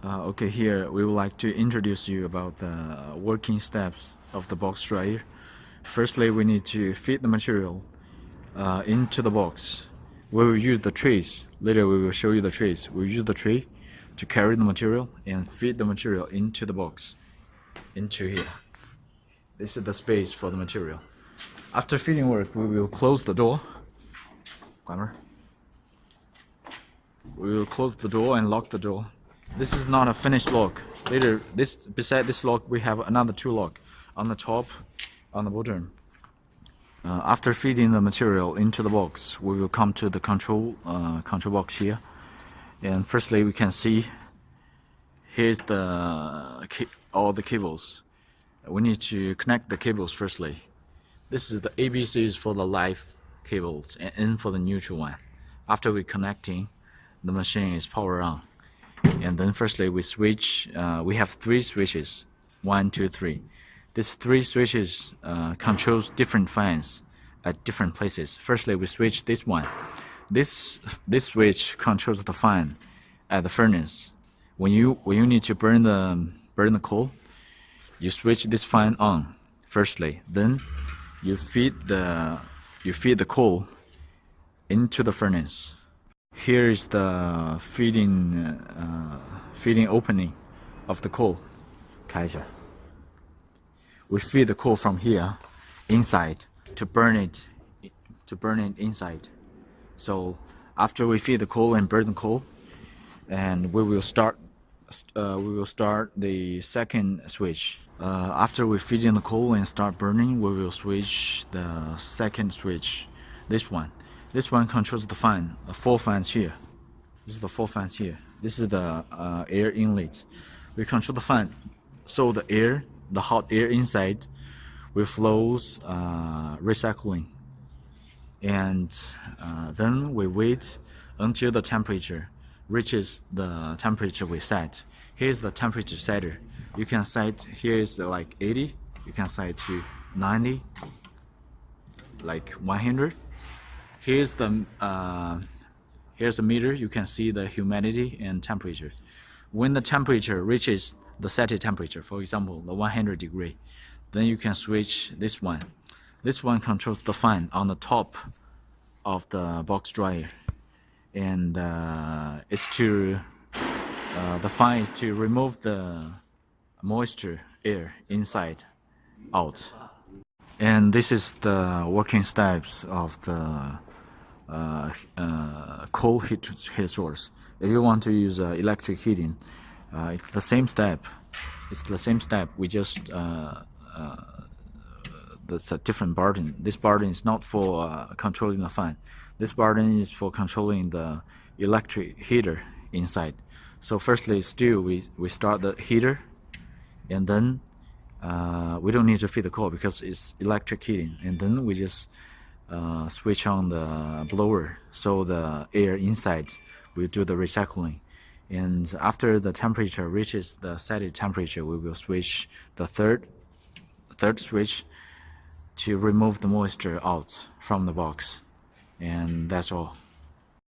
Okay, here we would like to introduce you about the working steps of the box dryer. Firstly, we need to feed the material into the box. We will use the trays. Later we will show you the trays. We'll use the tray to carry the material and feed the material into the box, into here. This is the space for the material. After feeding work, we will close the door. We will close the door and lock the door. This is not a finished lock. Later, beside this lock, we have another two lock on the top, on the bottom. After feeding the material into the box, we will come to the control box here. And firstly, we can see here's all the cables. We need to connect the cables firstly. This is the ABCs for the live cables and N for the neutral one. After we connecting, the machine is power on. And then firstly we switch, we have three switches, 1, 2, 3. These three switches controls different fans at different places. Firstly we switch this one. This switch controls the fan at the furnace. When you need to burn the coal, you switch this fan on firstly. Then you feed the coal into the furnace. Here is the feeding opening of the coal. 看一下. We feed the coal from here inside to burn it inside. So after we feed the coal and burn the coal, and we will start the second switch. After we feed in the coal and start burning, we will switch the second switch. This one controls the fan, the 4 fans here. This is the 4 fans here. This is the air inlet. We control the fan, so the hot air inside will flows recycling. And then we wait until the temperature reaches the temperature we set. Here's the temperature setter. You can set, here is like 80. You can set to 90, like 100. Here's the meter. You can see the humidity and temperature. When the temperature reaches the set temperature, for example, the 100 degree, then you can switch this one. This one controls the fan on the top of the box dryer, and it's to the fan is to remove the moisture air inside out. And this is the working steps of the coal heat source. If you want to use electric heating, it's the same step. We just that's a different button. This button is not for controlling the fan. This button is for controlling the electric heater inside. So firstly, still we start the heater, and then we don't need to feed the coal because it's electric heating. And then we just switch on the blower, so the air inside will do the recycling. And after the temperature reaches the set temperature, we will switch the third switch to remove the moisture out from the box. And that's all.